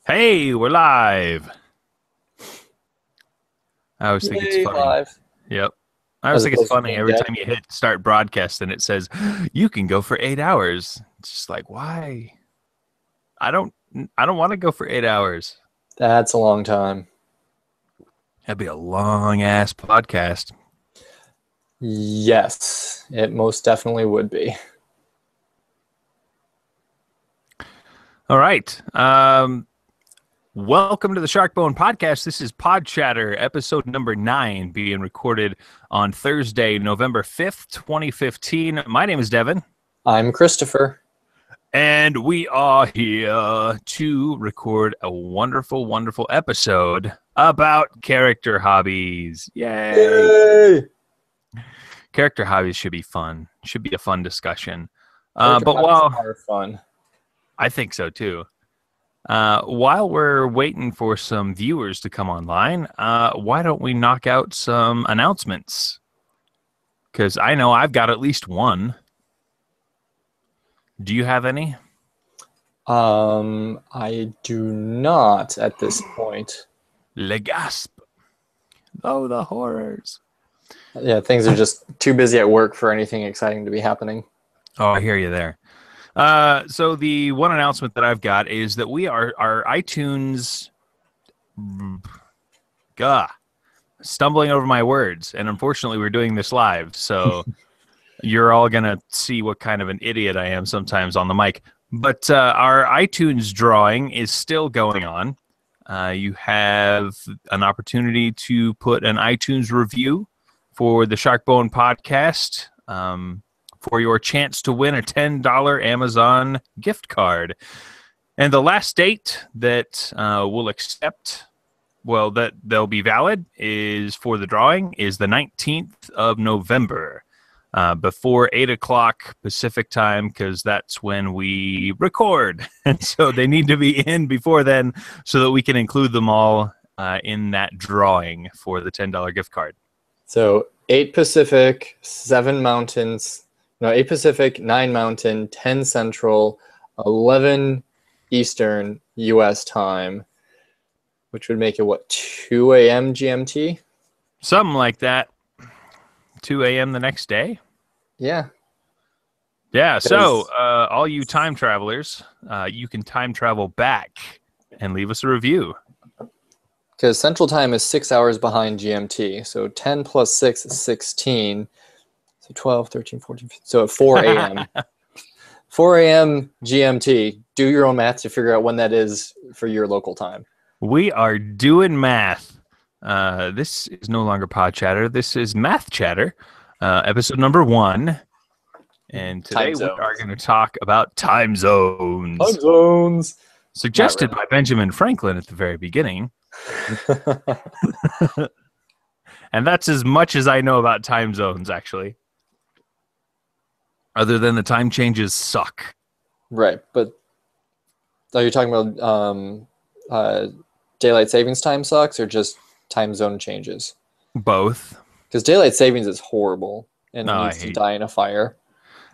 Hey, we're live. I always think it's Yay, funny. live. Yep. I always As think it's opposed to funny being every dead. time you hit start broadcast and it says you can go for 8 hours. It's just like, why? I don't I don't want to go for 8 hours. That's a long time. That'd be a long ass podcast. Yes, it most definitely would be. All right. Welcome to the Sharkbone Podcast. This is Pod Chatter, episode number 9, being recorded on Thursday, November 5th, 2015. My name is Devin. I'm Christopher. And we are here to record a wonderful, wonderful episode about character hobbies. Yay! Yay! Character hobbies should be fun. Should be a fun discussion. Character But hobbies while are fun. I think so too. While we're waiting for some viewers to come online, why don't we knock out some announcements? Because I know I've got at least one. Do you have any? I do not at this point. Le gasp. Oh, the horrors. Yeah, things are just too busy at work for anything exciting to be happening. Oh, I hear you there. So the one announcement that I've got is that we are our iTunes, stumbling over my words, and unfortunately we're doing this live, so you're all gonna see what kind of an idiot I am sometimes on the mic. But our iTunes drawing is still going on. You have an opportunity to put an iTunes review for the Sharkbone podcast. For your chance to win a $10 Amazon gift card. And the last date that we'll accept, well, that they'll be valid is for the drawing is the 19th of November before 8 o'clock Pacific time, because that's when we record. And so they need to be in before then so that we can include them all in that drawing for the $10 gift card. So 8 Pacific, 7 Mountains. No, 8 Pacific, 9 Mountain, 10 Central, 11 Eastern U.S. time, which would make it, what, 2 a.m. GMT? Something like that. 2 a.m. the next day? Yeah. Yeah, so all you time travelers, you can time travel back and leave us a review. Because Central Time is 6 hours behind GMT. So 10 plus 6 is 16. So 12, 13, 14, 15. So at 4 a.m. 4 a.m. GMT. Do your own math to figure out when that is for your local time. We are doing math. This is no longer Pod Chatter. This is Math Chatter, episode number 1. And today we are going to talk about time zones. Time zones. Suggested by Benjamin Franklin at the very beginning. And that's as much as I know about time zones, actually. Other than the time changes suck. Right, but are you talking about daylight savings time sucks or just time zone changes? Both. Because daylight savings is horrible and needs to die in a fire.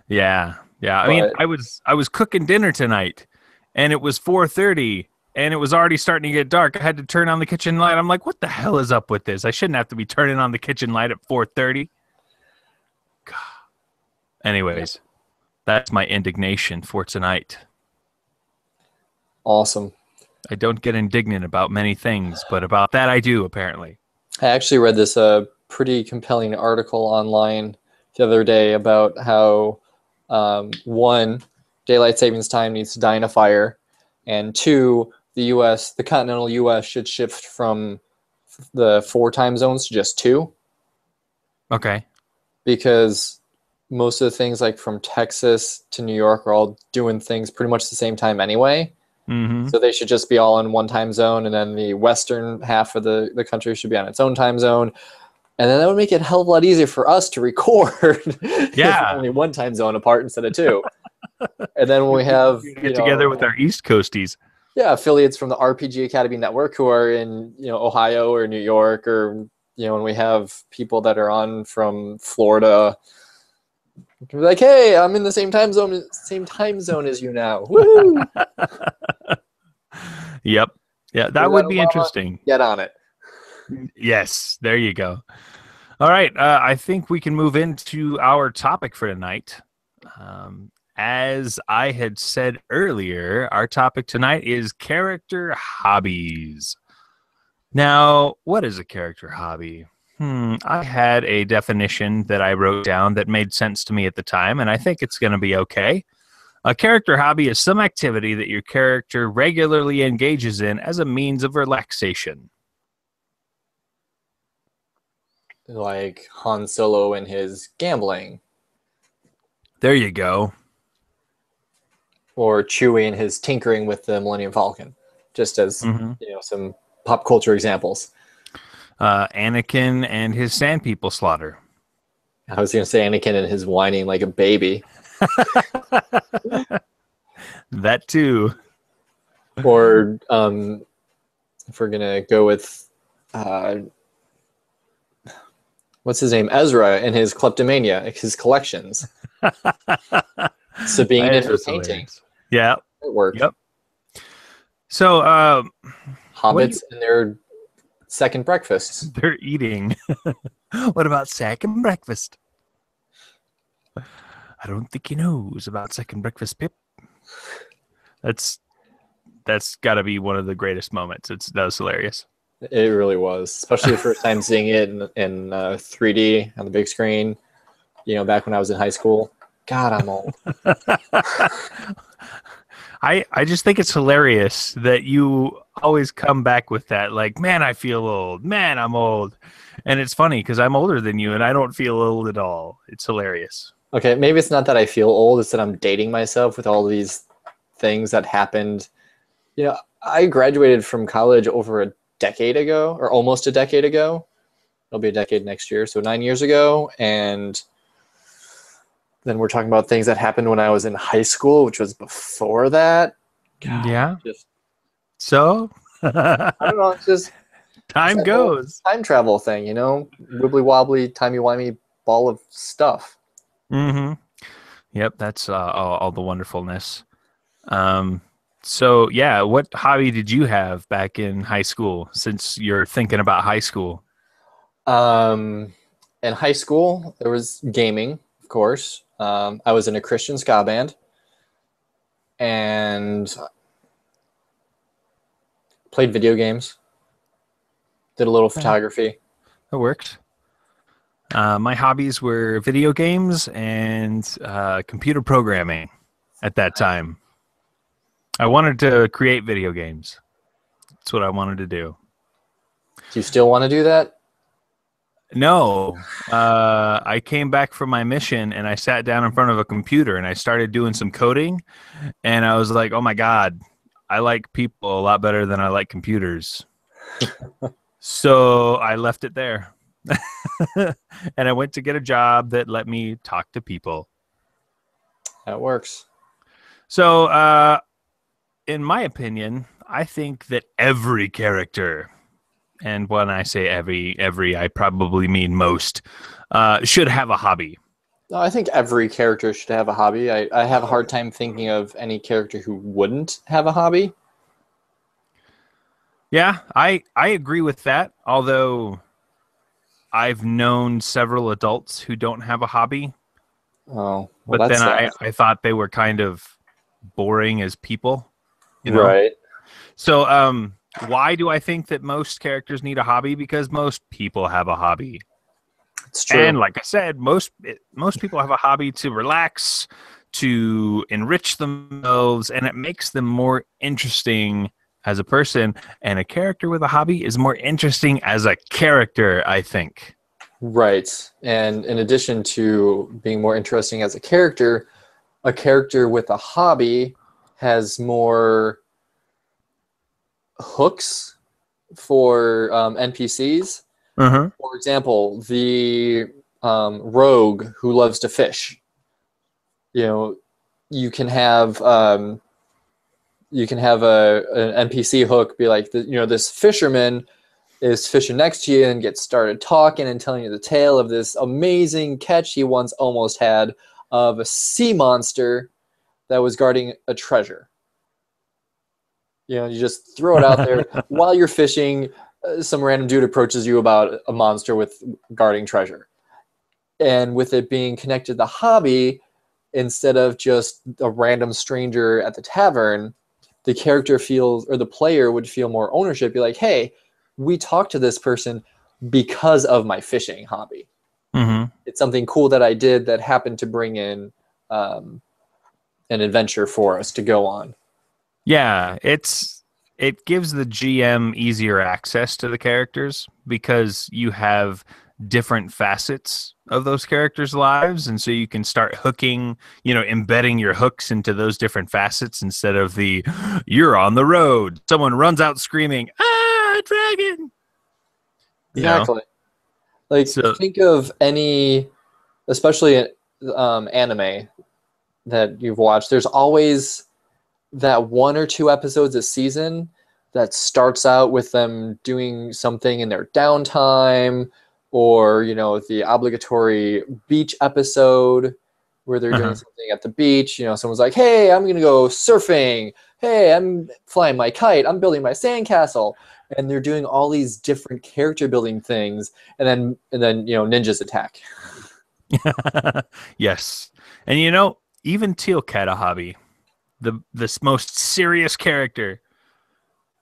Yeah. I mean, I was cooking dinner tonight, and it was 4:30, and it was already starting to get dark. I had to turn on the kitchen light. I'm like, what the hell is up with this? I shouldn't have to be turning on the kitchen light at 4:30. Anyways, that's my indignation for tonight. Awesome. I don't get indignant about many things, but about that I do, apparently. I actually read this pretty compelling article online the other day about how, one, daylight savings time needs to die in a fire, and 2, the continental U.S. should shift from the 4 time zones to just 2. Okay. Because most of the things like from Texas to New York are all doing things pretty much the same time anyway. Mm-hmm. So they should just be all in one time zone, and then the western half of the country should be on its own time zone. And then that would make it a hell of a lot easier for us to record. Yeah. If only one time zone apart instead of 2. And then when we have get together with our East Coasties. Yeah, affiliates from the RPG Academy Network who are in Ohio or New York, or when we have people that are on from Florida. We're like, hey, I'm in the same time zone as you now. Woo! Yep. Yeah, that would President be Obama, interesting. get on it. Yes, there you go. All right, I think we can move into our topic for tonight. As I had said earlier, our topic tonight is character hobbies. Now, what is a character hobby? I had a definition that I wrote down that made sense to me at the time, and I think it's going to be okay. A character hobby is some activity that your character regularly engages in as a means of relaxation. Like Han Solo and his gambling, There you go. or Chewie and his tinkering with the Millennium Falcon, just as hmm some pop culture examples. Anakin and his sand people slaughter. I was going to say Anakin and his whining like a baby, That too. or if we're going to go with what's his name, Ezra and his kleptomania, his collections. Sabine and her painting. Hilarious. Yeah. It worked. Yep. So, Hobbits and their second breakfasts. they're eating. What about second breakfast? I don't think he knows about second breakfast, Pip. That's got to be one of the greatest moments. That was hilarious. It really was, especially the first time seeing it in 3D on the big screen. Back when I was in high school. God, I'm old. I just think it's hilarious that you always come back with that, like, man, I feel old. Man, I'm old. And it's funny because I'm older than you and I don't feel old at all. It's hilarious. Okay, maybe it's not that I feel old, it's that I'm dating myself with all these things that happened. I graduated from college over a decade ago, or almost a decade ago. It'll be a decade next year, so 9 years ago. And then we're talking about things that happened when I was in high school, which was before that. God, Yeah. just, So I don't know, it's just time goes. time travel thing, wibbly wobbly, timey wimey ball of stuff. Mm-hmm. Yep, that's all the wonderfulness. So yeah, what hobby did you have back in high school? Since you're thinking about high school. In high school, there was gaming, of course. I was in a Christian ska band, and played video games. Did a little photography. That worked. My hobbies were video games and computer programming at that time. I wanted to create video games. That's what I wanted to do. Do you still want to do that? No. I came back from my mission and I sat down in front of a computer and I started doing some coding. And I was like, oh my God, I like people a lot better than I like computers. So I left it there. And I went to get a job that let me talk to people. That works. So, in my opinion, I think that every character, and when I say every, I probably mean most, should have a hobby. No, I think every character should have a hobby. I have a hard time thinking of any character who wouldn't have a hobby. Yeah, I agree with that, although I've known several adults who don't have a hobby. Oh, well, but then I thought they were kind of boring as people. Right. So why do I think that most characters need a hobby? Because most people have a hobby. It's true. And like I said, most people have a hobby to relax, to enrich themselves, and it makes them more interesting as a person. And a character with a hobby is more interesting as a character, I think. Right. And in addition to being more interesting as a character with a hobby has more hooks for NPCs. Uh-huh. For example, the rogue who loves to fish. You can have an NPC hook be like, this fisherman is fishing next to you and gets started talking and telling you the tale of this amazing catch he once almost had of a sea monster that was guarding a treasure. You know, you just throw it out there while you're fishing. Some random dude approaches you about a monster with guarding treasure. And with it being connected to the hobby, instead of just a random stranger at the tavern, the character feels, or the player would feel more ownership. Be like, hey, we talked to this person because of my fishing hobby. Mm-hmm. It's something cool that I did that happened to bring in an adventure for us to go on. Yeah, it gives the GM easier access to the characters because you have different facets of those characters' lives, and so you can start hooking, embedding your hooks into those different facets instead of the "you're on the road." Someone runs out screaming, "Ah, dragon!" Exactly. Like, So, think of any, especially anime that you've watched. There's always that 1 or 2 episodes a season that starts out with them doing something in their downtime, or the obligatory beach episode where they're doing something at the beach. Someone's like, hey, I'm gonna go surfing, hey, I'm flying my kite, I'm building my sandcastle, and they're doing all these different character building things, and then ninjas attack. yes, and even Teal'c had a hobby. This most serious character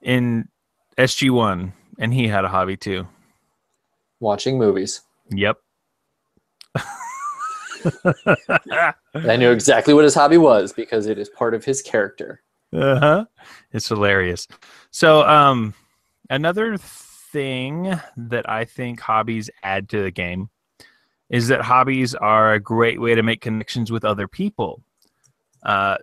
in SG1, and he had a hobby too. Watching movies. Yep. I knew exactly what his hobby was because it is part of his character. It's hilarious. So, another thing that I think hobbies add to the game is that hobbies are a great way to make connections with other people.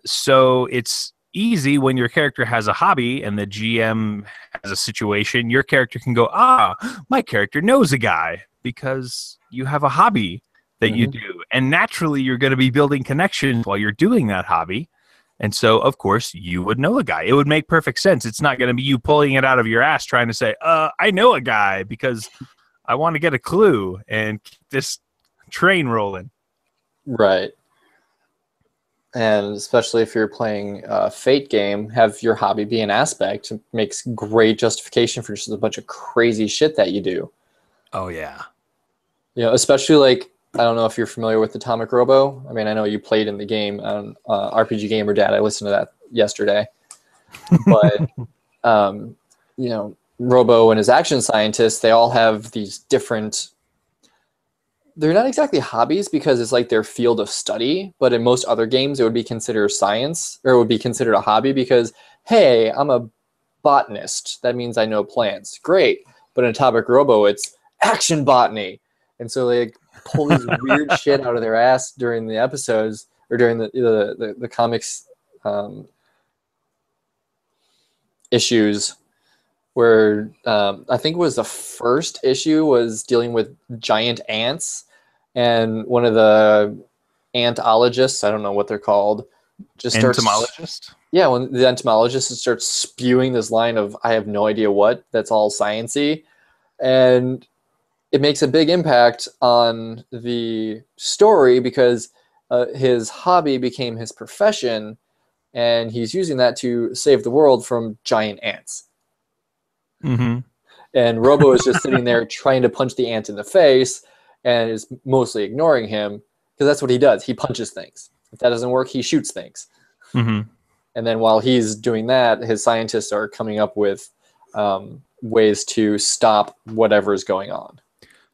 So it's easy when your character has a hobby and the GM has a situation, your character can go, my character knows a guy because you have a hobby that you do. And naturally, you're going to be building connections while you're doing that hobby. And so, of course, you would know a guy. It would make perfect sense. It's not going to be you pulling it out of your ass trying to say, I know a guy because I want to get a clue and keep this train rolling. Right. And especially if you're playing a Fate game, have your hobby be an aspect. It makes great justification for just a bunch of crazy shit that you do. Oh, yeah. Especially like, I don't know if you're familiar with Atomic Robo. I mean, I know you played in the game on RPG Gamer Dad. I listened to that yesterday. But, Robo and his action scientists, they all have these different... They're not exactly hobbies because it's like their field of study, but in most other games, it would be considered science, or it would be considered a hobby because, hey, I'm a botanist. That means I know plants. Great. But in Atomic Robo, it's action botany. And so they pull this weird shit out of their ass during the episodes, or during the comics issues, where I think it was the first issue was dealing with giant ants, and one of the antologists, I don't know what they're called, just starts... Entomologist? Yeah, when the entomologist starts spewing this line of, I have no idea what, that's all science-y, and it makes a big impact on the story because his hobby became his profession, and he's using that to save the world from giant ants. Mm-hmm. And Robo is just sitting there trying to punch the ant in the face and is mostly ignoring him because that's what he does. He punches things. If that doesn't work, he shoots things. Mm-hmm. And then while he's doing that, his scientists are coming up with ways to stop whatever is going on.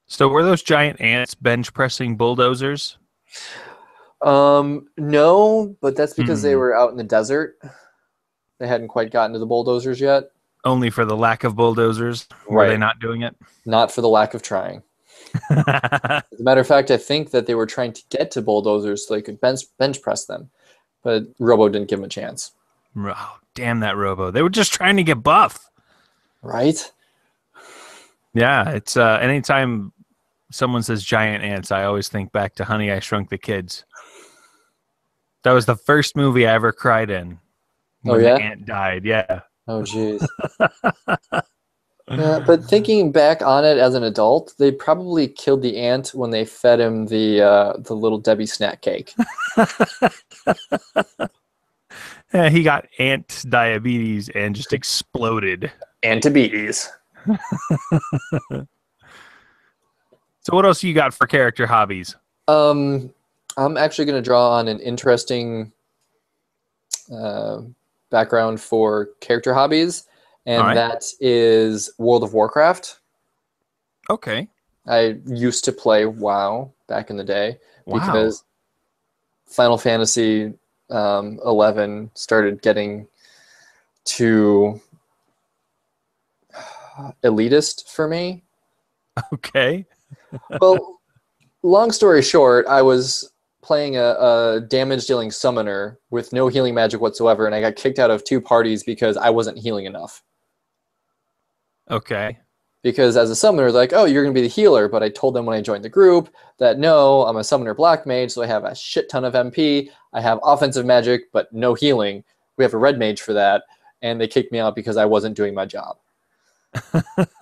So were those giant ants bench pressing bulldozers? No, but that's because they were out in the desert. They hadn't quite gotten to the bulldozers yet. Only for the lack of bulldozers? Were they not doing it? Not for the lack of trying. As a matter of fact, I think that they were trying to get to bulldozers so they could bench press them, but Robo didn't give them a chance. Oh, damn that Robo. They were just trying to get buff. Right? Yeah, it's anytime someone says giant ants, I always think back to Honey, I Shrunk the Kids. That was the first movie I ever cried in. When the ant died, yeah. Oh, jeez. Yeah, but thinking back on it as an adult, they probably killed the ant when they fed him the Little Debbie snack cake. He got ant diabetes and just exploded. Antibetes. So what else you got for character hobbies? I'm actually going to draw on an interesting background for character hobbies, All and right. that is World of Warcraft. Okay. I used to play WoW back in the day Wow. because Final Fantasy 11 started getting too elitist for me. Okay. Well, long story short, I was playing a damage dealing summoner with no healing magic whatsoever, and I got kicked out of 2 parties because I wasn't healing enough. Okay. Because as a summoner, they're like, oh, you're going to be the healer. But I told them when I joined the group that no, I'm a summoner black mage, so I have a shit ton of MP. I have offensive magic, but no healing. We have a red mage for that. And they kicked me out because I wasn't doing my job.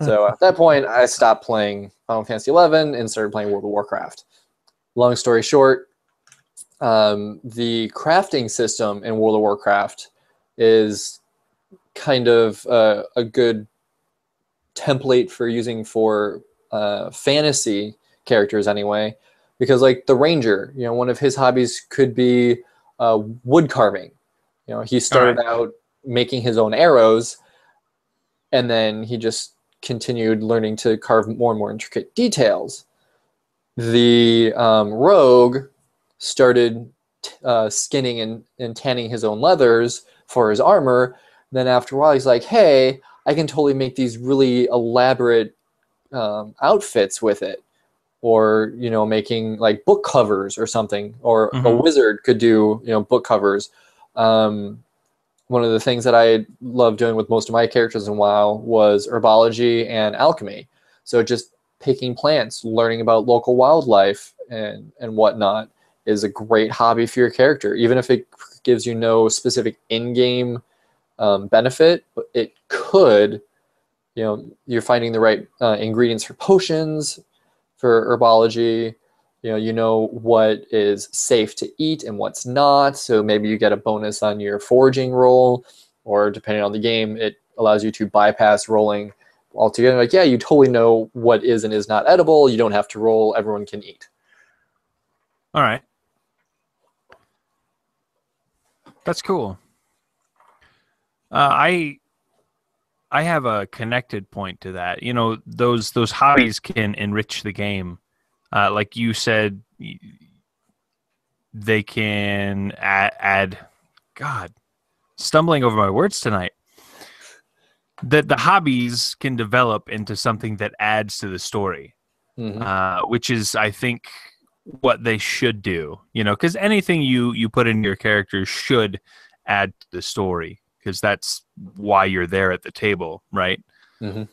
So at that point, I stopped playing Final Fantasy 11 and started playing World of Warcraft. Long story short, the crafting system in World of Warcraft is kind of a good template for using for fantasy characters anyway, because like the ranger, one of his hobbies could be wood carving. He All right. started out making his own arrows, and then he just continued learning to carve more and more intricate details. The rogue started skinning and tanning his own leathers for his armor. Then after a while, he's like, hey, I can totally make these really elaborate outfits with it. Or, making like book covers or something. Or a Mm-hmm. wizard could do, book covers. One of the things that I love doing with most of my characters in WoW was herbology and alchemy. So just picking plants, learning about local wildlife and whatnot is a great hobby for your character. Even if it gives you no specific in-game benefit, it could, you're finding the right ingredients for potions, for herbology. You know what is safe to eat and what's not. So maybe you get a bonus on your foraging roll, or depending on the game, it allows you to bypass rolling altogether. Like, yeah, you totally know what is and is not edible. You don't have to roll. Everyone can eat. All right. That's cool. I have a connected point to that. Those hobbies can enrich the game. Like you said, they can add. God, stumbling over my words tonight. The hobbies can develop into something that adds to the story, Mm-hmm. which is, I think, what they should do. Because anything you put in your character should add to the story, because that's why you're there at the table, right? Mm-hmm.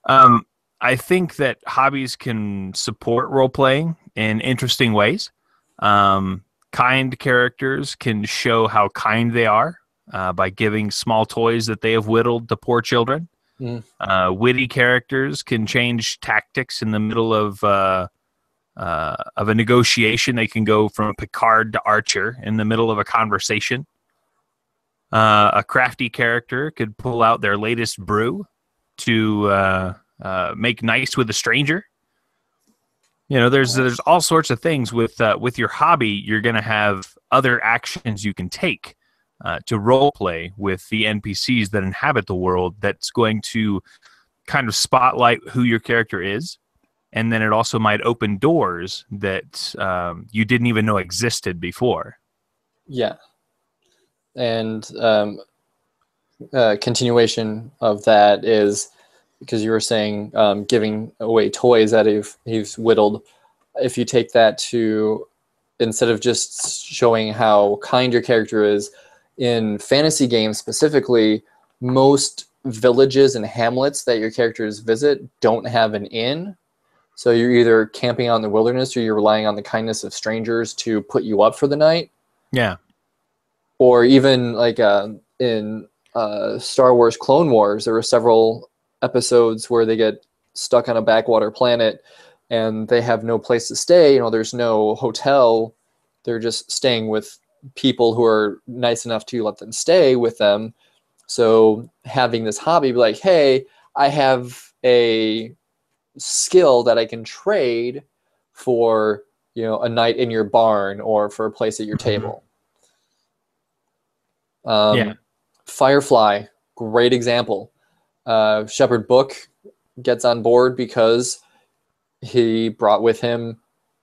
Um, I think that hobbies can support role playing in interesting ways. Kind characters can show how kind they are by giving small toys that they have whittled to poor children. Mm-hmm. Witty characters can change tactics in the middle of a negotiation. They can go from Picard to Archer in the middle of a conversation. A crafty character could pull out their latest brew to make nice with a stranger. There's all sorts of things with your hobby. You're going to have other actions you can take to role play with the NPCs that inhabit the world. That's going to kind of spotlight who your character is, and then it also might open doors that you didn't even know existed before. Yeah. And continuation of that is, because you were saying giving away toys that he's whittled. If you take that to, instead of just showing how kind your character is, in fantasy games specifically, most villages and hamlets that your characters visit don't have an inn. So you're either camping out in the wilderness, or you're relying on the kindness of strangers to put you up for the night. Yeah. Or even like in Star Wars Clone Wars, there were several episodes where they get stuck on a backwater planet and they have no place to stay. There's no hotel. They're just staying with people who are nice enough to let them stay with them. So having this hobby, be like, hey, I have a skill that I can trade for, a night in your barn or for a place at your table. Yeah. Firefly, great example. Shepherd Book gets on board because he brought with him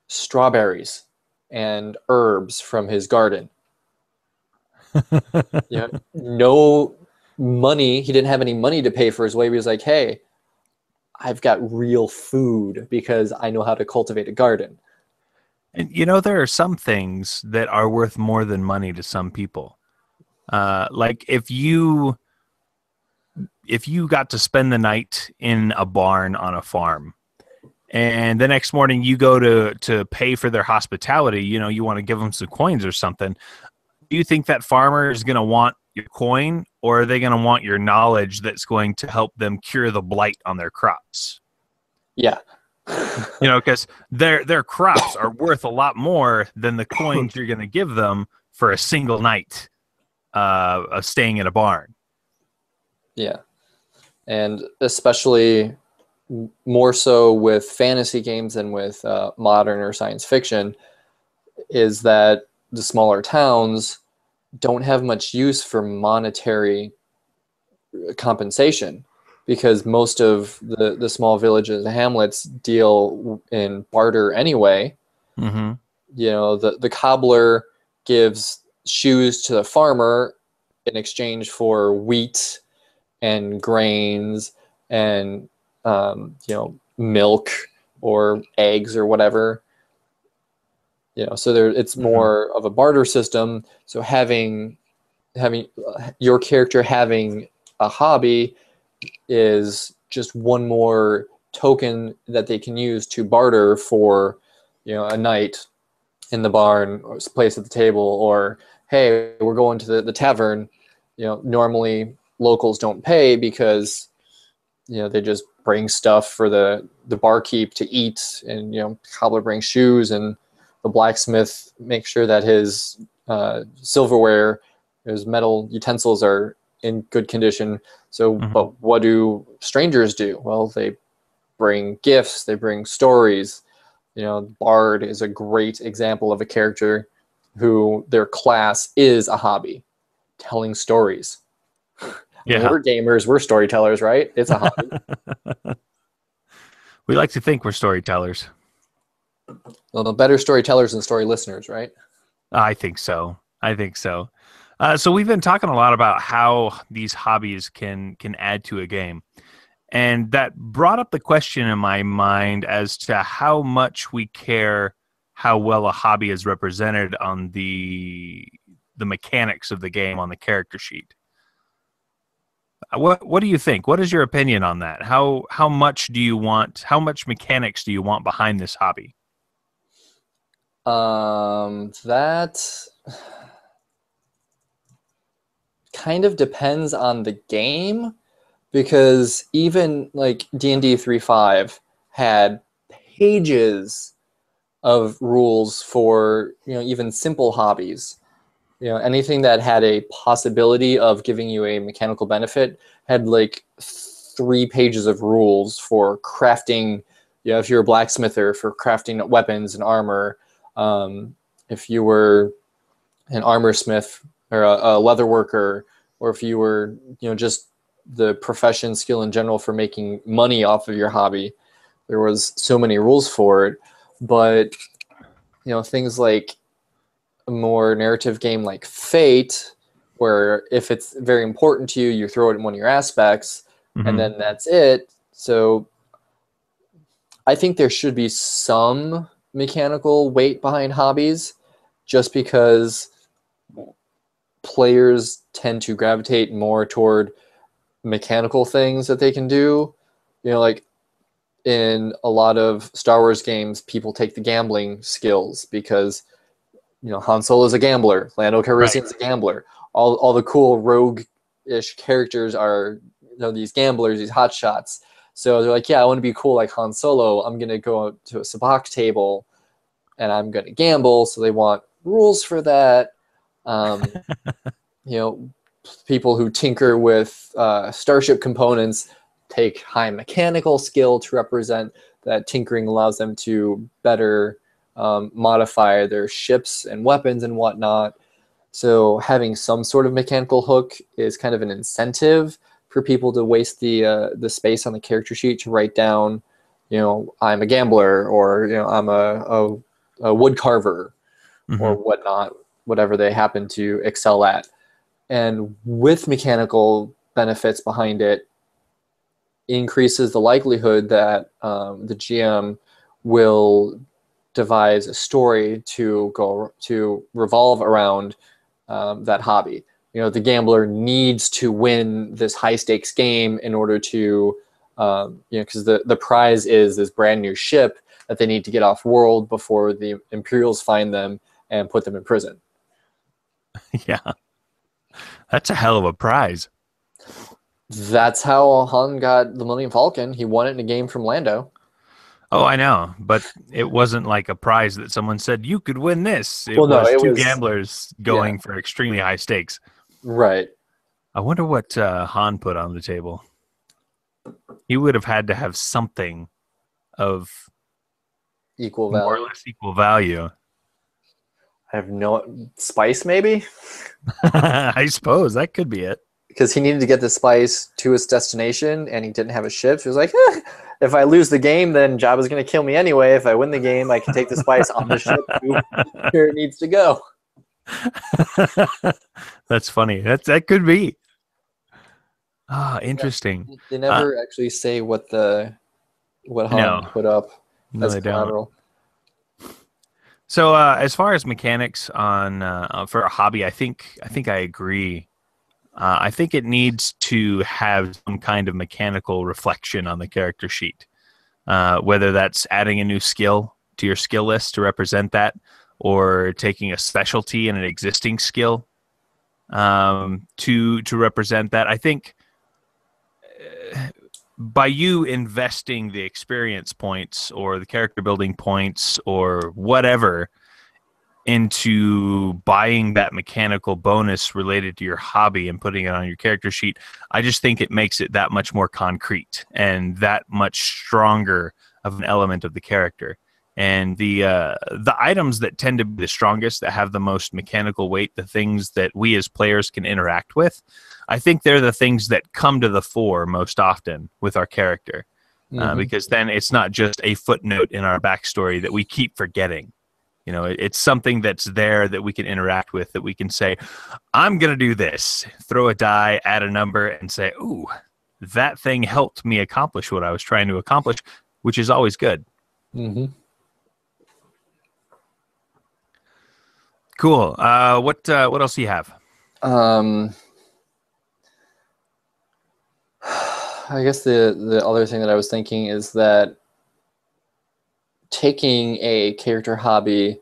strawberries and herbs from his garden. No money. He didn't have any money to pay for his way. He was like, hey, I've got real food because I know how to cultivate a garden. And there are some things that are worth more than money to some people. Like if you got to spend the night in a barn on a farm, and the next morning you go to pay for their hospitality, you want to give them some coins or something. Do you think that farmer is going to want your coin, or are they going to want your knowledge that's going to help them cure the blight on their crops? Yeah. Because their crops are worth a lot more than the coins you're going to give them for a single night of staying in a barn. Yeah. And especially more so with fantasy games than with modern or science fiction, is that the smaller towns don't have much use for monetary compensation, because most of the small villages and hamlets deal in barter anyway. Mm-hmm. The cobbler gives shoes to the farmer in exchange for wheat and grains and milk or eggs or whatever. So it's more of a barter system. So having your character having a hobby is just one more token that they can use to barter for, a night in the barn or a place at the table, or hey, we're going to the tavern. Normally locals don't pay because they just bring stuff for the barkeep to eat, and cobbler brings shoes, and the blacksmith makes sure that his silverware, his metal utensils are in good condition. So, but what do strangers do? Well, they bring gifts, they bring stories. Bard is a great example of a character who their class is a hobby, telling stories. Yeah. We're gamers, we're storytellers, right? It's a hobby. We like to think we're storytellers. Well, better storytellers than story listeners, right? I think so. So we've been talking a lot about how these hobbies can add to a game. And that brought up the question in my mind as to how much we care how well a hobby is represented on the mechanics of the game on the character sheet. What do you think? What is your opinion on that? How much mechanics do you want behind this hobby? That kind of depends on the game, because even like D&D 3.5 had pages of rules for, even simple hobbies. Anything that had a possibility of giving you a mechanical benefit had like 3 pages of rules for crafting. If you're a blacksmither, for crafting weapons and armor. If you were an armor smith or a leather worker, or if you were, just the profession skill in general for making money off of your hobby, there was so many rules for it. But, things like a more narrative game like Fate, where if it's very important to you, you throw it in one of your aspects, and then that's it. So I think there should be some mechanical weight behind hobbies, just because players tend to gravitate more toward mechanical things that they can do. Like in a lot of Star Wars games, people take the gambling skills because, Han Solo is a gambler, Lando Calrissian is a gambler. All the cool rogue-ish characters are, these gamblers, these hotshots. So they're like, yeah, I want to be cool like Han Solo. I'm going to go to a sabacc table and I'm going to gamble. So they want rules for that. Um, you know, people who tinker with starship components take high mechanical skill to represent that tinkering allows them to better modify their ships and weapons and whatnot. So having some sort of mechanical hook is kind of an incentive for people to waste the space on the character sheet to write down, I'm a gambler, or I'm a wood carver, or whatnot, whatever they happen to excel at. And with mechanical benefits behind it, increases the likelihood that the GM will devise a story to revolve around that hobby. The gambler needs to win this high stakes game in order to, because the prize is this brand new ship that they need to get off world before the Imperials find them and put them in prison. Yeah. That's a hell of a prize. That's how Han got the Millennium Falcon. He won it in a game from Lando. Oh, I know, but it wasn't like a prize that someone said you could win this. It it two was gamblers going for extremely high stakes. Right. I wonder what Han put on the table. He would have had to have something of equal value. More or less equal value. I have no spice, maybe. I suppose that could be it. Because he needed to get the spice to his destination, and he didn't have a ship. So he was like, if I lose the game, then Jabba's going to kill me anyway. If I win the game, I can take the spice on the ship to where it needs to go. That's funny. That could be. Interesting. They never actually say what Han put up as collateral. So as far as mechanics on for a hobby, I think I agree. I think it needs to have some kind of mechanical reflection on the character sheet, whether that's adding a new skill to your skill list to represent that, or taking a specialty in an existing skill to represent that. I think by you investing the experience points or the character building points or whatever into buying that mechanical bonus related to your hobby and putting it on your character sheet, I just think it makes it that much more concrete and that much stronger of an element of the character. And the items that tend to be the strongest, that have the most mechanical weight, the things that we as players can interact with, I think they're the things that come to the fore most often with our character. Because then it's not just a footnote in our backstory that we keep forgetting. It's something that's there that we can interact with, that we can say, I'm going to do this, throw a die, add a number, and say, ooh, that thing helped me accomplish what I was trying to accomplish, which is always good. Cool. What else do you have? I guess the other thing that I was thinking is that taking a character hobby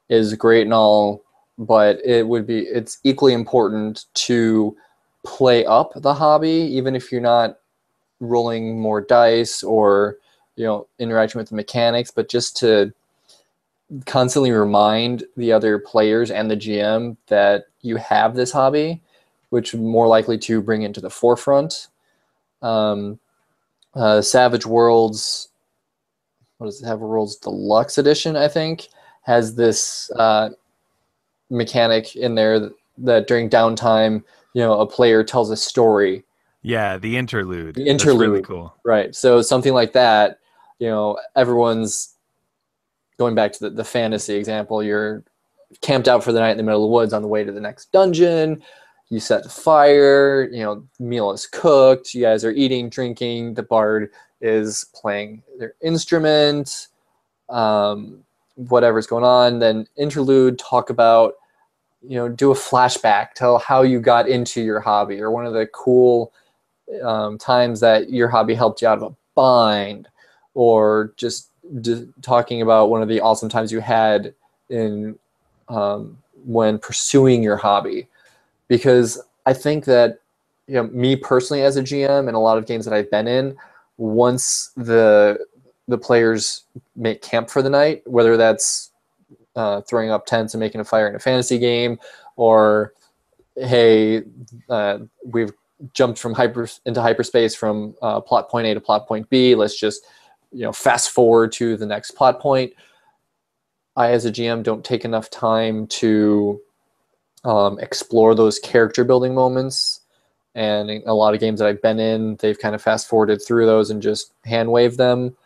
is great and all, but it's equally important to play up the hobby, even if you're not rolling more dice or interacting with the mechanics, but just to constantly remind the other players and the GM that you have this hobby, which more likely to bring it to the forefront. Savage Worlds, what does it have? Worlds Deluxe Edition, I think, has this mechanic in there that during downtime, a player tells a story. Yeah, the interlude. The interlude. That's really cool. Right. So something like that, everyone's going back to the fantasy example. You're camped out for the night in the middle of the woods on the way to the next dungeon. You set fire, meal is cooked. You guys are eating, drinking. The bard is playing their instrument, whatever's going on. Then interlude, talk about, do a flashback, tell how you got into your hobby, or one of the cool times that your hobby helped you out of a bind, or just talking about one of the awesome times you had in when pursuing your hobby. Because I think that, me personally as a GM and a lot of games that I've been in, once the players make camp for the night, whether that's throwing up tents and making a fire in a fantasy game, or hey, we've jumped from into hyperspace from plot point A to plot point B. Let's just fast forward to the next plot point. I, as a GM, don't take enough time to explore those character building moments. And in a lot of games that I've been in, they've kind of fast forwarded through those and just hand waved them.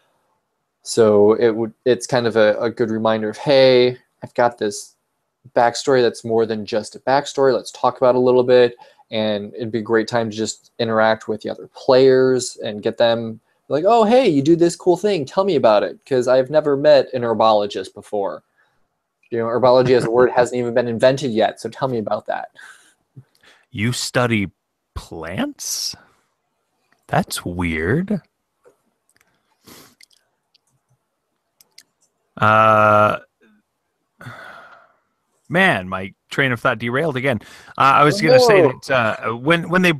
So it's kind of a good reminder of, hey, I've got this backstory that's more than just a backstory. Let's talk about it a little bit. And it'd be a great time to just interact with the other players and get them like, oh, hey, you do this cool thing. Tell me about it. Because I've never met an herbologist before. Herbology as a word hasn't even been invented yet. So tell me about that. You study plants? That's weird. Man, my train of thought derailed again. I was going to say that when they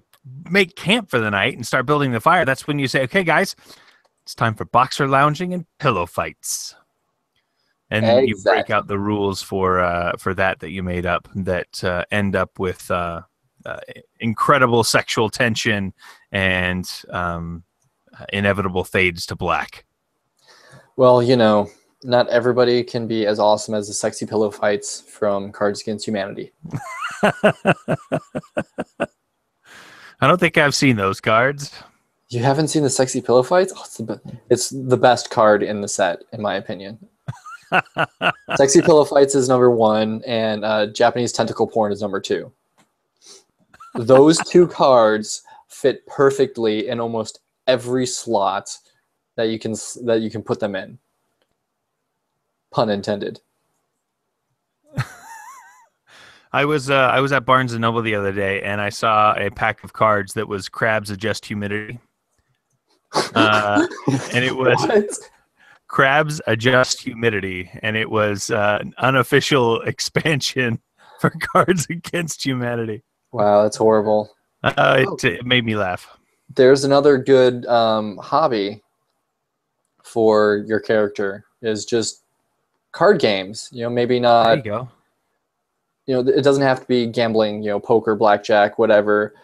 make camp for the night and start building the fire, that's when you say, okay, guys, it's time for boxer lounging and pillow fights. And exactly. You break out the rules for that you made up that end up with incredible sexual tension and inevitable fades to black. Well, not everybody can be as awesome as the sexy pillow fights from Cards Against Humanity. I don't think I've seen those cards. You haven't seen the sexy pillow fights? Oh, it's the best card in the set, in my opinion. Sexy pillow fights is number 1, and Japanese tentacle porn is number 2. Those 2 cards fit perfectly in almost every slot that you can put them in. Pun intended. I was at Barnes and Noble the other day, and I saw a pack of cards that was Crabs Adjust Humidity, and it was What? Crabs Adjust Humidity, and it was an unofficial expansion for Cards Against Humanity. Wow, that's horrible. It made me laugh. There's another good hobby for your character is just card games. Maybe not. There you go. It doesn't have to be gambling. Poker, blackjack, whatever.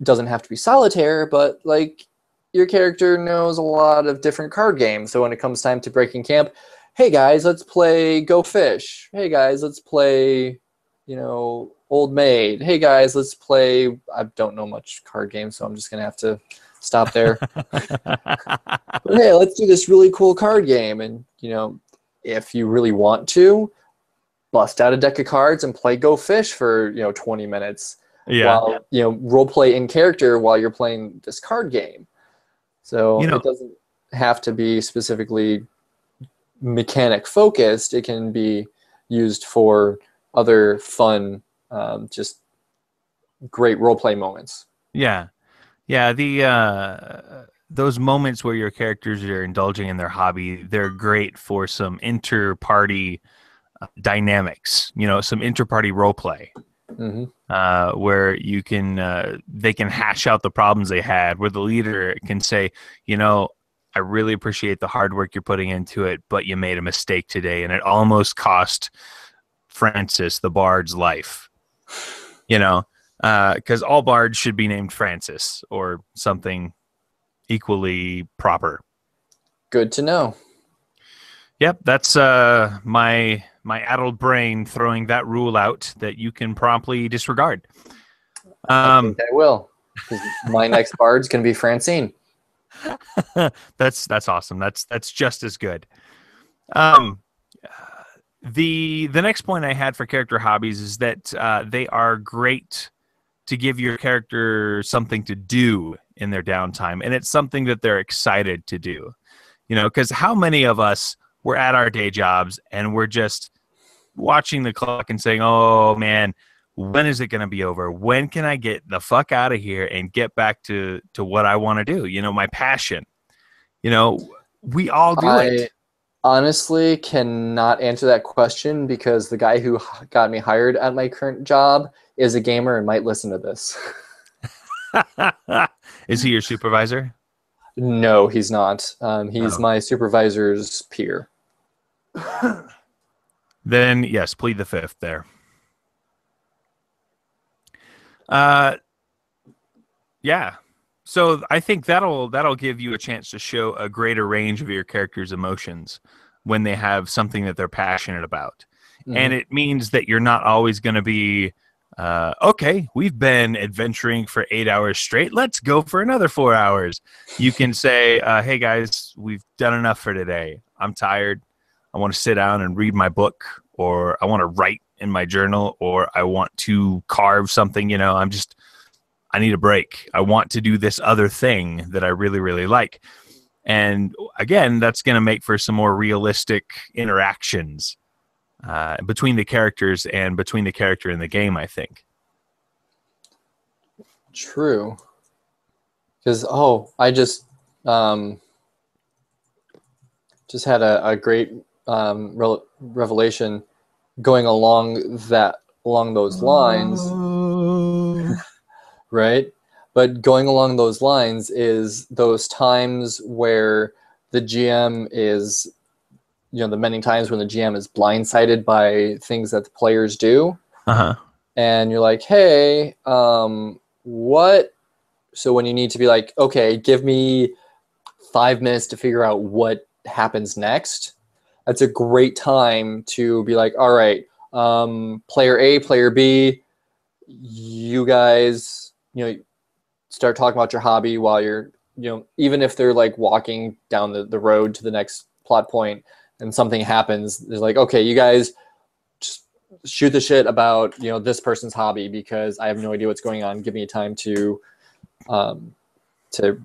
It doesn't have to be solitaire, but like your character knows a lot of different card games. So when it comes time to breaking camp, hey guys, let's play Go Fish. Hey guys, let's play, Old Maid. Hey guys, let's play. I don't know much card games, so I'm just gonna have to stop there. But hey, let's do this really cool card game, and if you really want to, bust out a deck of cards and play Go Fish for 20 minutes. Yeah. While role play in character while you're playing this card game. So it doesn't have to be specifically mechanic focused. It can be used for other fun, just great role play moments. Yeah. The those moments where your characters are indulging in their hobby, they're great for some inter-party dynamics. Some inter-party role play. Mm-hmm. Where you can they can hash out the problems they had, where the leader can say, I really appreciate the hard work you're putting into it, but you made a mistake today and it almost cost Francis the bard's life. Because all bards should be named Francis or something equally proper. Good to know. Yep, that's my addled brain throwing that rule out that you can promptly disregard. I think I will. My next bard's going to be Francine. That's awesome. That's just as good. The next point I had for character hobbies is that they are great to give your character something to do in their downtime, and it's something that they're excited to do. Because how many of us were at our day jobs and we're just watching the clock and saying, oh man, when is it going to be over? When can I get the fuck out of here and get back to what I want to do? My passion. We all do it. Honestly cannot answer that question because the guy who got me hired at my current job is a gamer and might listen to this. Is he your supervisor? No, he's not. He's my supervisor's peer. Then, yes, plead the fifth there. Uh, yeah. So I think that'll give you a chance to show a greater range of your character's emotions when they have something that they're passionate about. And it means that you're not always going to be, okay, we've been adventuring for 8 hours straight. Let's go for another 4 hours. You can say, hey, guys, we've done enough for today. I'm tired. I want to sit down and read my book, or I want to write in my journal, or I want to carve something. I need a break. I want to do this other thing that I really, really like. And again, that's going to make for some more realistic interactions between the characters and between the character and the game, I think. True. Because, I just had a great revelation going along those lines. Right? But going along those lines is those times where the GM is, the many times when the GM is blindsided by things that the players do. Uh-huh. And you're like, hey, what? So when you need to be like, okay, give me 5 minutes to figure out what happens next, that's a great time to be like, all right, player A, player B, you guys, start talking about your hobby while you're, even if they're like walking down the road to the next plot point and something happens, they're like, okay, you guys just shoot the shit about, this person's hobby because I have no idea what's going on. Give me time to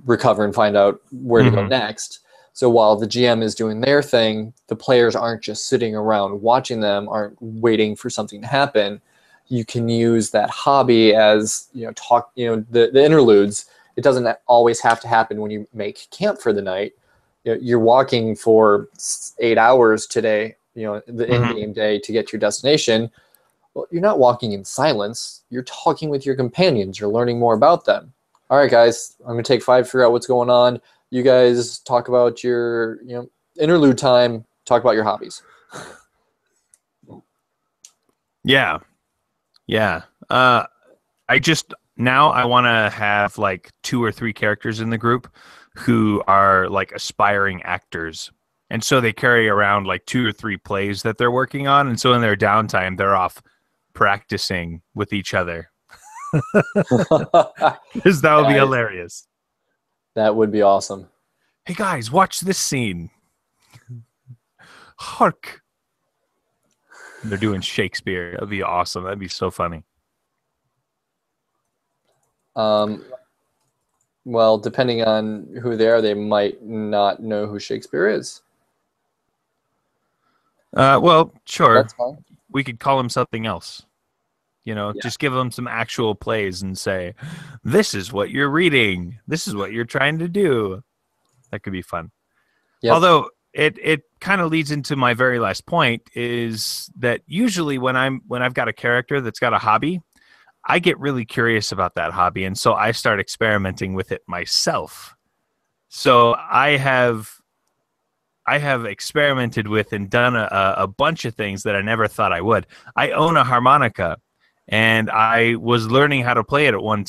recover and find out where to go next. So while the GM is doing their thing, the players aren't just sitting around watching them, aren't waiting for something to happen. You can use that hobby as, the interludes. It doesn't always have to happen when you make camp for the night. You're walking for 8 hours today, the in-game day to get to your destination. Well, you're not walking in silence. You're talking with your companions. You're learning more about them. All right, guys, I'm going to take 5 to figure out what's going on. You guys talk about your, interlude time, talk about your hobbies. Yeah. Yeah. I want to have like 2 or 3 characters in the group who are like aspiring actors. And so they carry around like 2 or 3 plays that they're working on. And so in their downtime, they're off practicing with each other. Because that would be hilarious. That would be awesome. Hey guys, watch this scene. Hark. They're doing Shakespeare. That'd be awesome. That'd be so funny. Well, depending on who they are, they might not know who Shakespeare is. Well, sure. That's fine. We could call him something else. Just give them some actual plays and say, this is what you're reading. This is what you're trying to do. That could be fun. Yep. Although it kind of leads into my very last point is that usually when I've got a character that's got a hobby, I get really curious about that hobby, and so I start experimenting with it myself. So I have experimented with and done a bunch of things that I never thought I would. I own a harmonica, and I was learning how to play it at one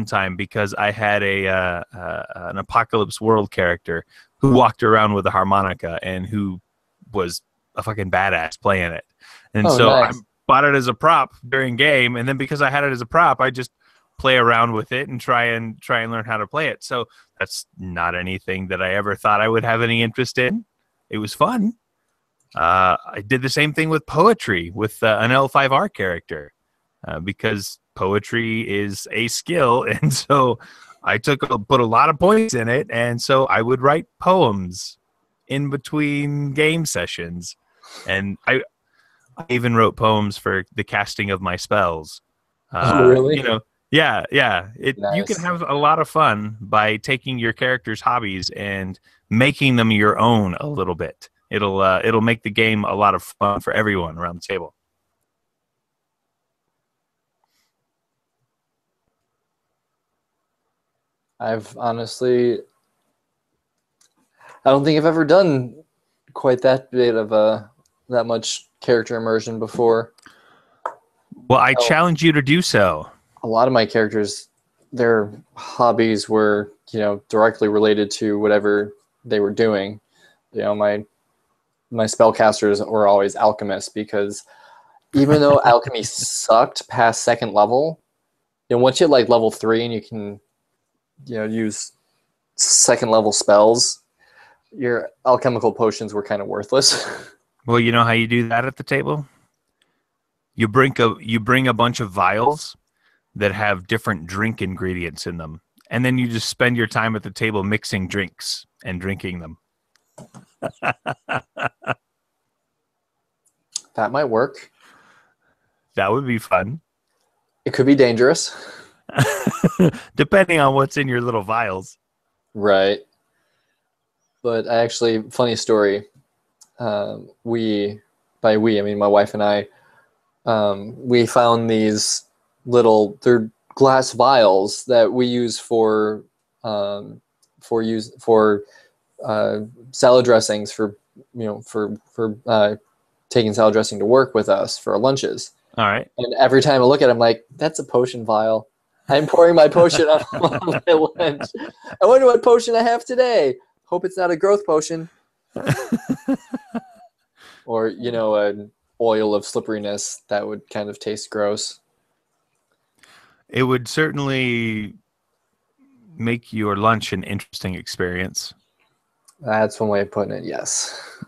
time because I had an Apocalypse World character who walked around with a harmonica and who was a fucking badass playing it. And so nice. I bought it as a prop during game, and then because I had it as a prop, I just play around with it and try and learn how to play it. So that's not anything that I ever thought I would have any interest in. It was fun. I did the same thing with poetry with an L5R character because poetry is a skill, and so I put a lot of points in it, and so I would write poems in between game sessions, and I even wrote poems for the casting of my spells. Oh, really? Yeah. Nice. You can have a lot of fun by taking your character's hobbies and making them your own a little bit. It'll make the game a lot of fun for everyone around the table. I've honestly, I don't think I've ever done quite that bit of that much character immersion before. Well, I challenge you to do so. a lot of my characters, their hobbies were, directly related to whatever they were doing. My spellcasters were always alchemists, because even though alchemy sucked past second level, once you hit like level 3 and you can, use second level spells, your alchemical potions were kind of worthless. Well, you know how you do that at the table? You bring a bunch of vials that have different drink ingredients in them, and then you just spend your time at the table mixing drinks and drinking them. That might work. That would be fun. It could be dangerous. Depending on what's in your little vials. Right. But funny story. By we, I mean my wife and I, we found these they're glass vials that we use for salad dressings, for taking salad dressing to work with us for our lunches. All right. And every time I look at it, I'm like, that's a potion vial. I'm pouring my potion on my lunch. I wonder what potion I have today. Hope it's not a growth potion. Or, an oil of slipperiness that would kind of taste gross. It would certainly make your lunch an interesting experience. That's one way of putting it, yes.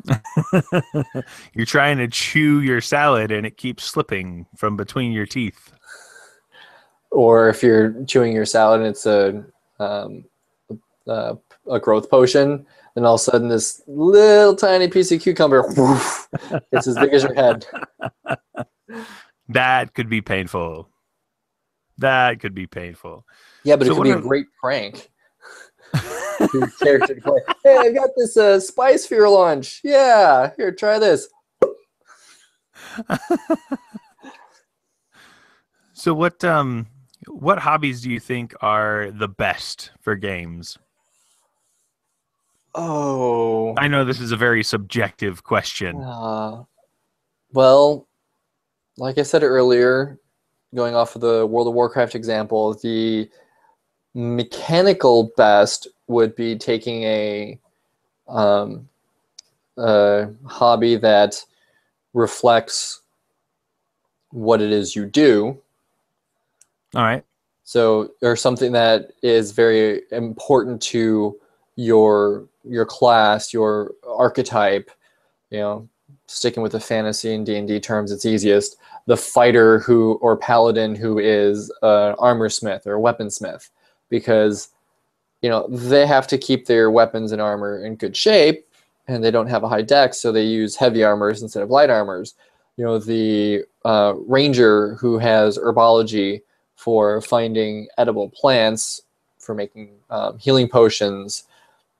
You're trying to chew your salad and it keeps slipping from between your teeth. Or if you're chewing your salad and it's a growth potion, then all of a sudden this little tiny piece of cucumber, woof, it's as big as your head. That could be painful. That could be painful. Yeah, but it could be a great prank. Your character to play. Hey, I got this spice for your lunch. Yeah, here, try this. So what hobbies do you think are the best for games? Oh, I know this is a very subjective question. Well, like I said earlier, going off of the World of Warcraft example, the mechanical best would be taking a hobby that reflects what it is you do. All right. So, or something that is very important to your class, your archetype. Sticking with the fantasy and D&D terms, it's easiest. The fighter or paladin who is an armor smith or a weaponsmith, because they have to keep their weapons and armor in good shape, and they don't have a high dex, so they use heavy armors instead of light armors. The ranger who has herbology for finding edible plants for making healing potions.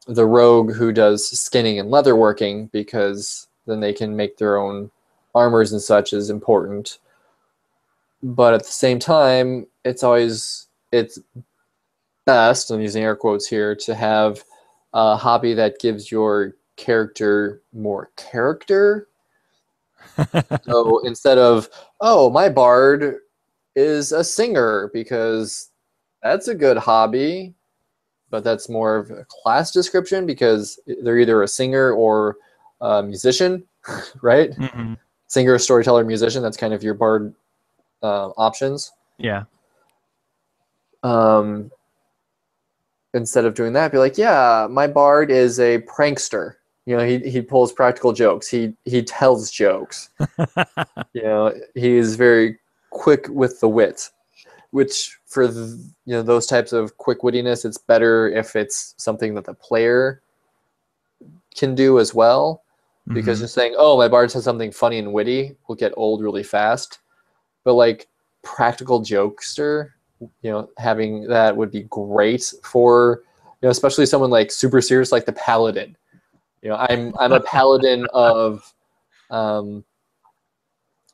The rogue who does skinning and leatherworking, because then they can make their own armors and such, is important. But at the same time, it's best, I'm using air quotes here, to have a hobby that gives your character more character. So instead of, oh, my bard is a singer, because that's a good hobby, but that's more of a class description, because they're either a singer or a musician, right? Mm-hmm. Singer, storyteller, musician, that's kind of your bard options. Yeah. Instead of doing that, be like, yeah, my bard is a prankster. He pulls practical jokes. He tells jokes. He is very quick with the wit, which for those types of quick wittiness, it's better if it's something that the player can do as well. Because just saying, oh, my bard says something funny and witty will get old really fast. But like practical jokester, having that would be great for, especially someone like super serious, like the paladin. I'm a paladin of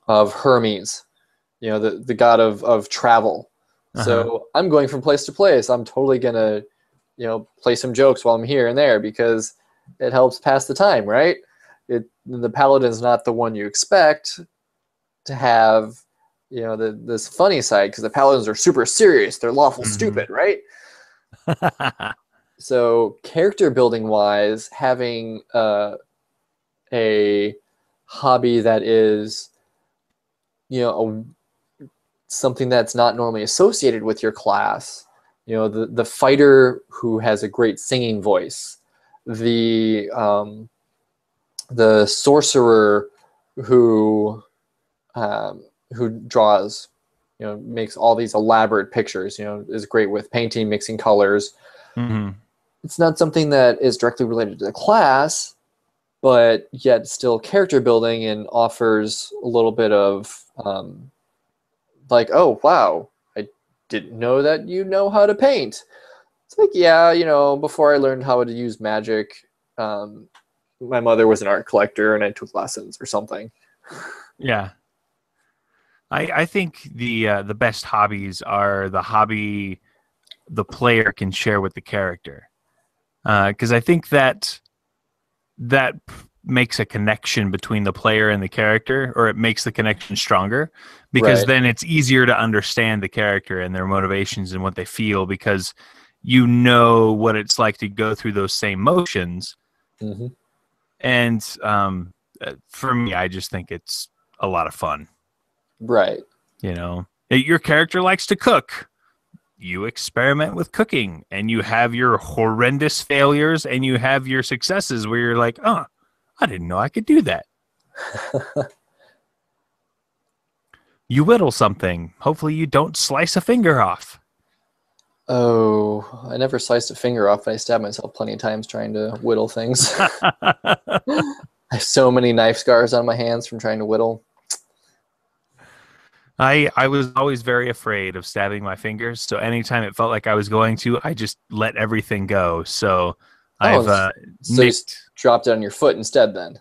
Hermes, the god of travel. So I'm going from place to place. I'm totally gonna, play some jokes while I'm here and there, because it helps pass the time, right? The paladin's not the one you expect to have this funny side, because the paladins are super serious. They're lawful Mhm. stupid, right? So character building wise, having a hobby that is, something that's not normally associated with your class. The fighter who has a great singing voice, the sorcerer who draws, makes all these elaborate pictures, is great with painting, mixing colors. Mhm. It's not something that is directly related to the class, but yet still character building and offers a little bit of like, oh, wow, I didn't know that you know how to paint. It's like, yeah, before I learned how to use magic, my mother was an art collector and I took lessons or something. Yeah. I think the best hobbies are the hobby the player can share with the character, because I think that makes a connection between the player and the character, or it makes the connection stronger, because Right. then it's easier to understand the character and their motivations and what they feel, because you know what it's like to go through those same motions. Mm-hmm. And for me, I just think it's a lot of fun. Right. Your character likes to cook. You experiment with cooking, and you have your horrendous failures and you have your successes where you're like, oh, I didn't know I could do that. You whittle something. Hopefully you don't slice a finger off. Oh, I never sliced a finger off, but I stabbed myself plenty of times trying to whittle things. I have so many knife scars on my hands from trying to whittle. I was always very afraid of stabbing my fingers, so anytime it felt like I was going to, I just let everything go. So Oh, I've so you nicked. dropped it on your foot instead then.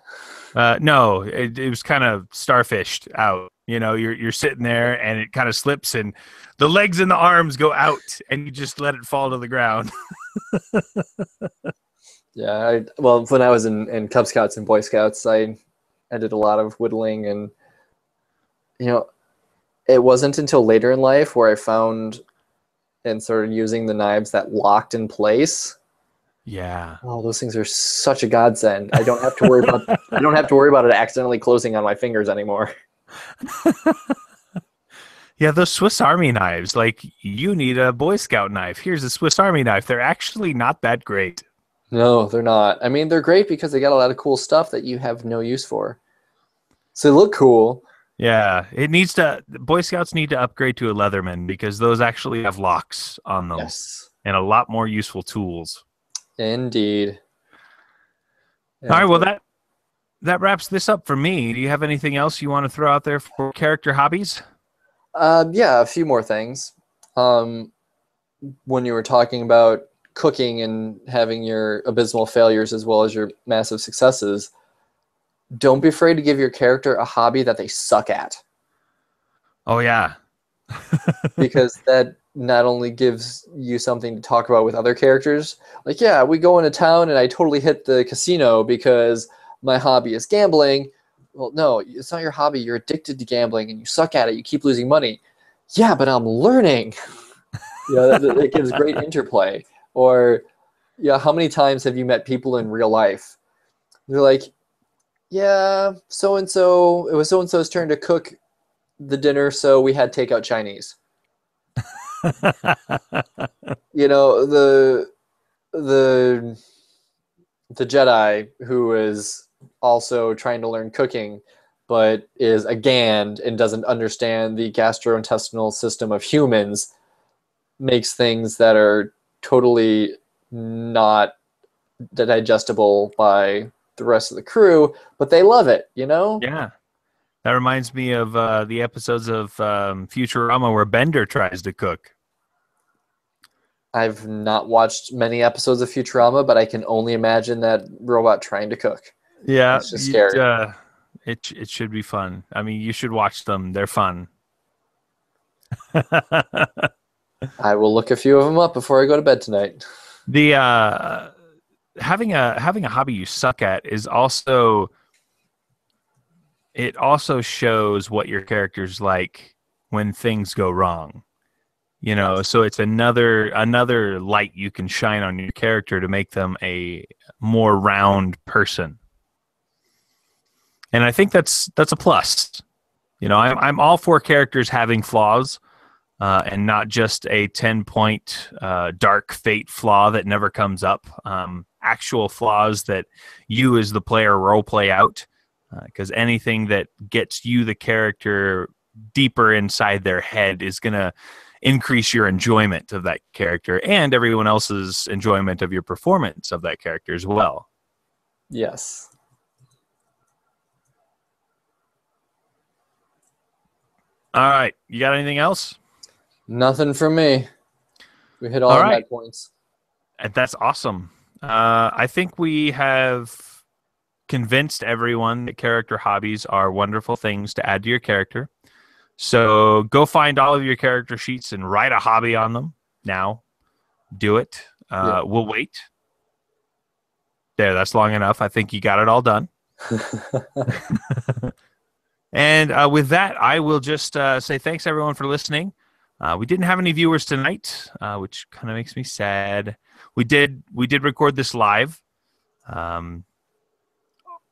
No, it was kind of starfished out. You're sitting there and it kind of slips and the legs and the arms go out and you just let it fall to the ground. Yeah, well, when I was in Cub Scouts and Boy Scouts, I did a lot of whittling, and it wasn't until later in life where I found and started using the knives that locked in place. Yeah. Oh, those things are such a godsend. I don't have to worry about it accidentally closing on my fingers anymore. Yeah, those Swiss Army knives, like you need a Boy Scout knife. Here's a Swiss Army knife. They're actually not that great. No, they're not. I mean, they're great because they got a lot of cool stuff that you have no use for. So they look cool. Yeah, Boy Scouts need to upgrade to a Leatherman because those actually have locks on them Yes, and a lot more useful tools. indeed. All Yeah. right, well that wraps this up for me. Do you have anything else you want to throw out there for character hobbies? Yeah, a few more things. Um, when you were talking about cooking and having your abysmal failures as well as your massive successes, don't be afraid to give your character a hobby that they suck at, Oh yeah. because that not only gives you something to talk about with other characters, like, yeah, we go into town and I totally hit the casino because my hobby is gambling. Well, no, it's not your hobby. You're addicted to gambling and you suck at it. You keep losing money. Yeah, but I'm learning. It gives great interplay. Or, yeah, how many times have you met people in real life? They're like, yeah, so and so, it was so and so's turn to cook the dinner, so we had takeout Chinese. The the the Jedi who is also trying to learn cooking, but is a Gand and doesn't understand the gastrointestinal system of humans, makes things that are totally not digestible by the rest of the crew, but they love it, Yeah. That reminds me of the episodes of Futurama where Bender tries to cook. I've not watched many episodes of Futurama, but I can only imagine that robot trying to cook. Yeah, It's just scary. it should be fun. I mean, you should watch them. They're fun. I will look a few of them up before I go to bed tonight. The having a hobby you suck at is also, it also shows what your character's like when things go wrong. You know, so it's another light you can shine on your character to make them a more round person. And I think that's a plus. You know, I'm all for characters having flaws, and not just a 10-point dark fate flaw that never comes up. Actual flaws that you as the player role play out, because anything that gets you, the character, deeper inside their head is going to increase your enjoyment of that character and everyone else's enjoyment of your performance of that character as well. Yes. All right. You got anything else? Nothing from me. We hit all the med points. That's awesome. I think we have convinced everyone that character hobbies are wonderful things to add to your character. So go find all of your character sheets and write a hobby on them now. Do it. We'll wait. There, that's long enough. I think you got it all done. And with that, I will just say thanks, everyone, for listening. We didn't have any viewers tonight, which kind of makes me sad. We did record this live.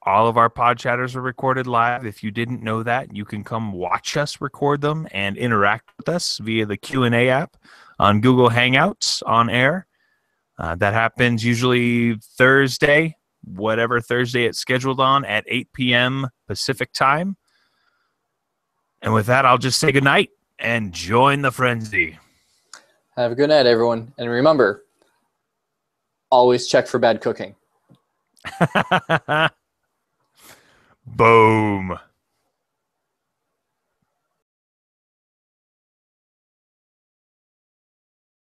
All of our pod chatters are recorded live. If you didn't know that, you can come watch us record them and interact with us via the Q&A app on Google Hangouts on air. That happens usually Thursday, whatever Thursday it's scheduled on, at 8 p.m. Pacific time. And with that, I'll just say goodnight and join the frenzy. Have a good night, everyone. And remember, always check for bad cooking. Boom.